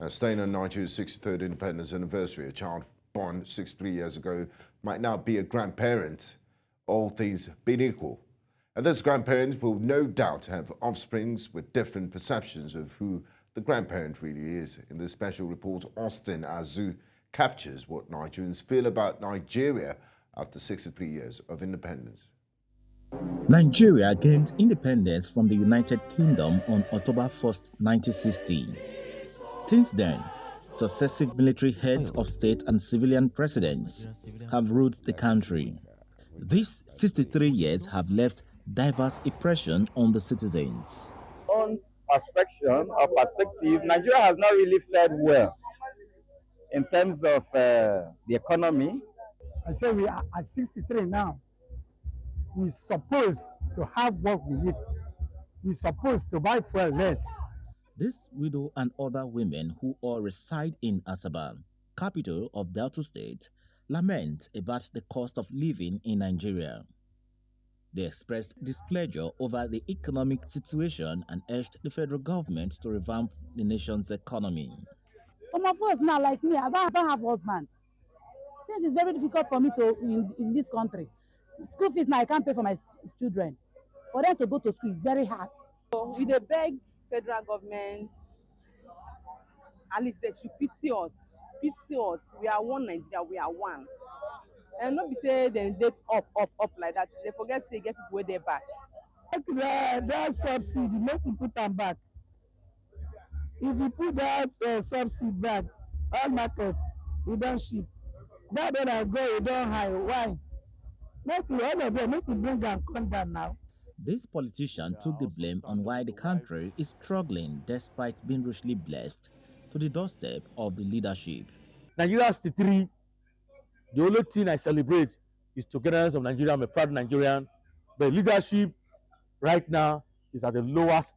Staying on Nigeria's 63rd independence anniversary, a child born 63 years ago might now be a grandparent, all things being equal. And those grandparents will no doubt have offsprings with different perceptions of who the grandparent really is. In this special report, Austin Azu captures what Nigerians feel about Nigeria after 63 years of independence. Nigeria gained independence from the United Kingdom on October 1st, 1960. Since then, successive military heads of state and civilian presidents have ruled the country. These 63 years have left diverse impression on the citizens. On perspective, Nigeria has not really fared well in terms of the economy. I say we are at 63 now. We're supposed to have what we need. We're supposed to buy fuel less. This widow and other women who all reside in Asaba, capital of Delta State, lament about the cost of living in Nigeria. They expressed displeasure over the economic situation and urged the federal government to revamp the nation's economy. Some of us now, like me, I don't have husband. This is very difficult for me in this country. School fees now, I can't pay for my children. For them to go to school is very hard. So we dey beg federal government, at least they should pity us. Pity us. We are one Nigeria, we are one. And not be say they up like that. They forget say get people where they back. That subsidy, make you put them back. If you put that subsidy back, all markets, we don't ship. That when I go, you don't high. Why? Make you all of them, make you bring and come down now. This politician took the blame on why the country is struggling despite being richly blessed to the doorstep of the leadership. Nigeria 63, the only thing I celebrate is togetherness of Nigeria. I'm a proud Nigerian. The leadership right now is at the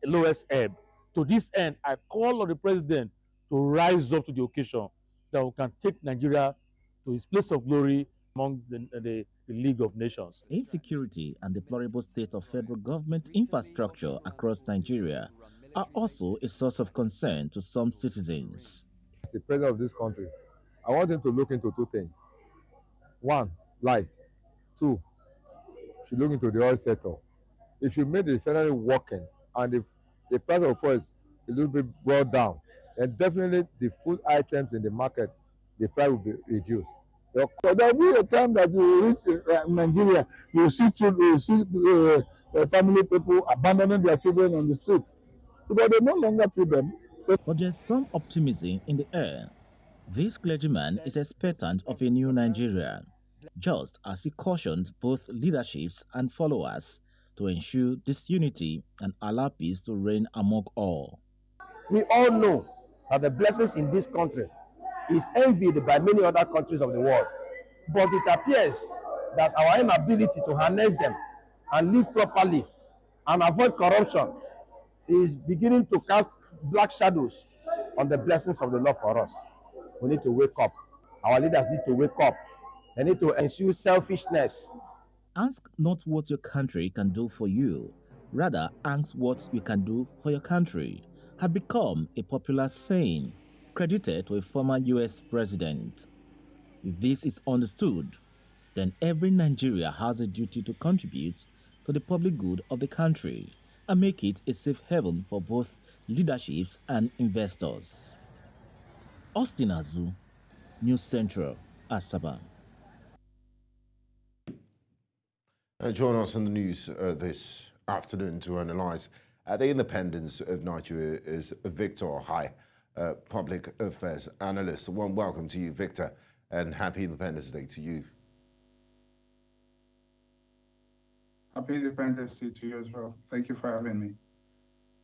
lowest ebb. To this end, I call on the president to rise up to the occasion that we can take Nigeria to its place of glory among the League of Nations. Insecurity and deplorable state of federal government infrastructure across Nigeria are also a source of concern to some citizens. As the president of this country, I want him to look into two things. One, light. Two, should look into the oil sector. If you make the refinery working and if the price of oil is a little bit brought down, then definitely the food items in the market, the price will be reduced. So there will be a time that you reach Nigeria, you see children, you see family people abandoning their children on the streets because they no longer feed them. But there's some optimism in the air. This clergyman is expectant of a new Nigeria, just as he cautioned both leaderships and followers to ensure disunity and allow peace to reign among all. We all know that the blessings in this country is envied by many other countries of the world. But it appears that our inability to harness them and live properly and avoid corruption is beginning to cast black shadows on the blessings of the Lord for us. We need to wake up. Our leaders need to wake up. They need to eschew selfishness. Ask not what your country can do for you, rather ask what you can do for your country, had become a popular saying credited to a former US president. If this is understood, then every Nigeria has a duty to contribute to the public good of the country and make it a safe haven for both leaderships and investors. Austin Azu, News Central, Asaba. Join us in the news this afternoon to analyze the independence of Nigeria is Victor Okhai, Public Affairs Analyst. One welcome to you, Victor, and happy Independence Day to you. Happy Independence Day to you as well. Thank you for having me.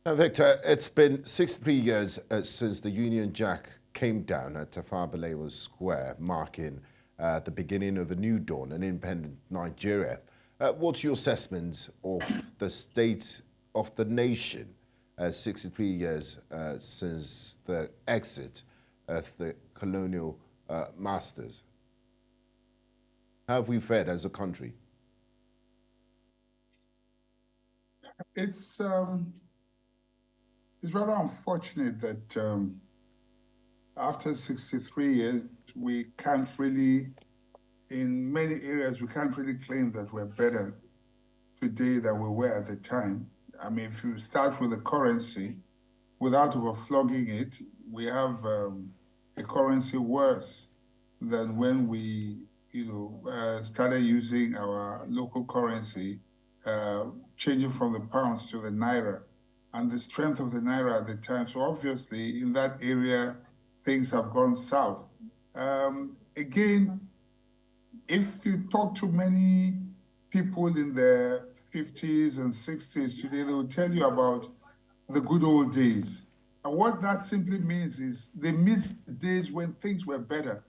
Now, Victor, it's been 63 years since the Union Jack came down at Tafawa Balewa Square, marking the beginning of a new dawn, an independent Nigeria. What's your assessment of the state of the nation 63 years since the exit of the colonial masters? How have we fared as a country? It's rather unfortunate that after 63 years, we can't really, in many areas, we can't really claim that we're better today than we were at the time. I mean, if you start with the currency, without overflogging it, we have a currency worse than when we, started using our local currency, changing from the pounds to the naira, and the strength of the naira at the time. So obviously, in that area, things have gone south. Again, if you talk to many people in the 50s and 60s today, they will tell you about the good old days. And what that simply means is they miss days when things were better.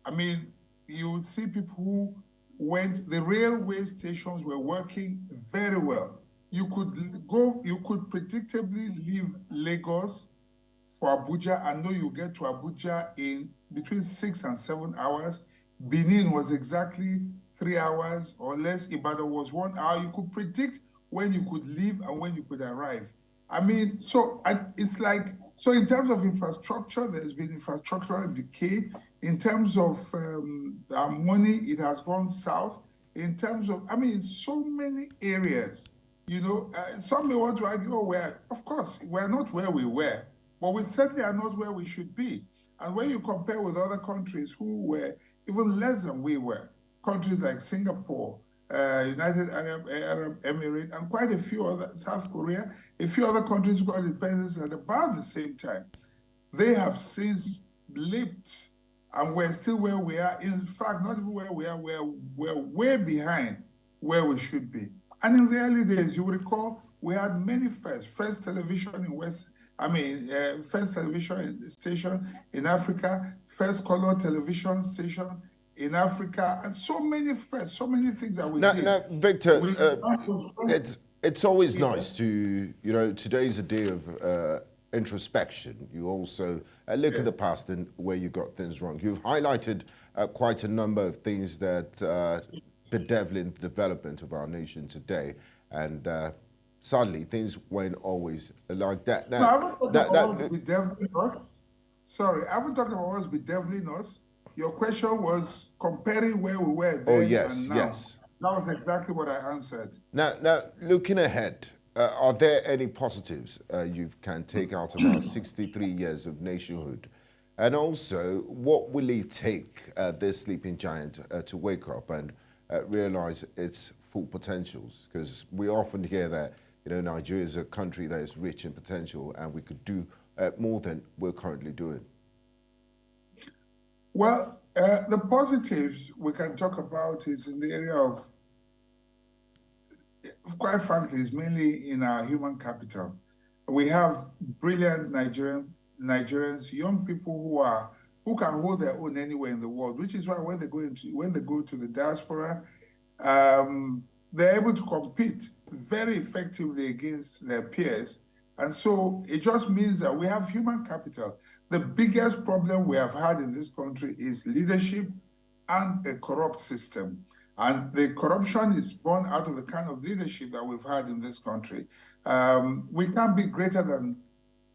I mean, you would see people who the railway stations were working very well. You could predictably leave Lagos for Abuja and know you get to Abuja in between 6 and 7 hours. Benin was exactly 3 hours or less. Ibadan was 1 hour. You could predict when you could leave and when you could arrive. I mean, it's like, so in terms of infrastructure, there's been infrastructural decay. In terms of our money, it has gone south. In terms of, so many areas, some may want to argue, of course, we're not where we were, but we certainly are not where we should be. And when you compare with other countries who were even less than we were, countries like Singapore, United Arab Emirates, and quite a few other, South Korea, a few other countries who got independence at about the same time, they have since leaped, and we're still where we are. In fact, not even where we are, we're way behind where we should be. And in the early days, you will recall, we had many firsts. First television in first television station in Africa, first color television station in Africa, and so many firsts, so many things that we did. Now, Victor, it's always nice to, today's a day of introspection. You also look at the past and where you got things wrong. You've highlighted quite a number of things that bedeviling the development of our nation today, and sadly, things weren't always like that. Now, I haven't talked about what's bedeviling us. Sorry, I haven't talked about what's bedeviling us. Your question was comparing where we were then and now. Yes. That was exactly what I answered. Now looking ahead, are there any positives you can take out of our 63 years of nationhood? And also, what will it take this sleeping giant to wake up and realize its full potentials? Because we often hear that, Nigeria is a country that is rich in potential and we could do more than we're currently doing. Well, the positives we can talk about is in the area of, quite frankly, is mainly in our human capital. We have brilliant Nigerians, young people who can hold their own anywhere in the world, which is why when they go to the diaspora, they're able to compete very effectively against their peers. And so it just means that we have human capital. The biggest problem we have had in this country is leadership and a corrupt system. And the corruption is born out of the kind of leadership that we've had in this country. We can't be greater than,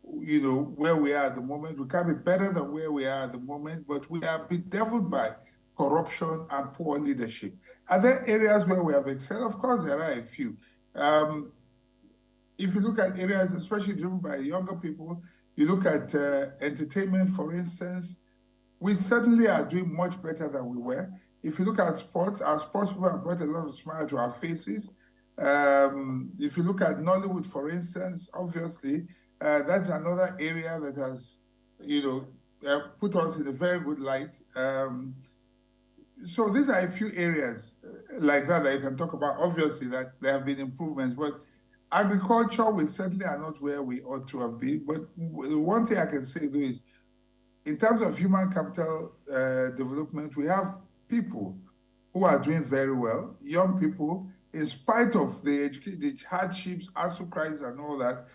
where we are at the moment. We can't be better than where we are at the moment, but we are bedeviled by corruption and poor leadership. Are there areas where we have excelled? Of course, there are a few. If you look at areas, especially driven by younger people, you look at entertainment, for instance, we certainly are doing much better than we were. If you look at sports, our sports people have brought a lot of smile to our faces. If you look at Nollywood, for instance, obviously, that's another area that has, put us in a very good light. So these are a few areas like that you can talk about. Obviously, that there have been improvements, but agriculture, we certainly are not where we ought to have been. But one thing I can say, though, is in terms of human capital development, we have people who are doing very well, young people, in spite of the hardships, ASU crisis and all that.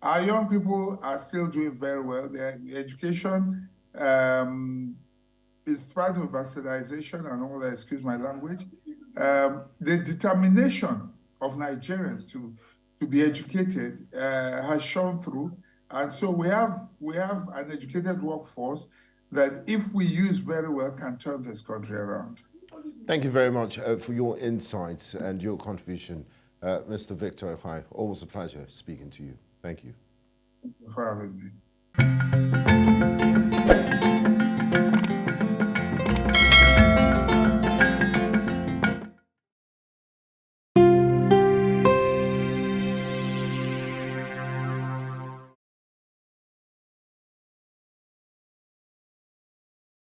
Our young people are still doing very well. Their education, in spite of bastardization and all that, excuse my language, the determination of Nigerians to be educated has shown through. And so we have an educated workforce that, if we use very well, can turn this country around. Thank you very much for your insights and your contribution, Mr. Victor Okhai. Always a pleasure speaking to you. Thank you. Thank you for having me.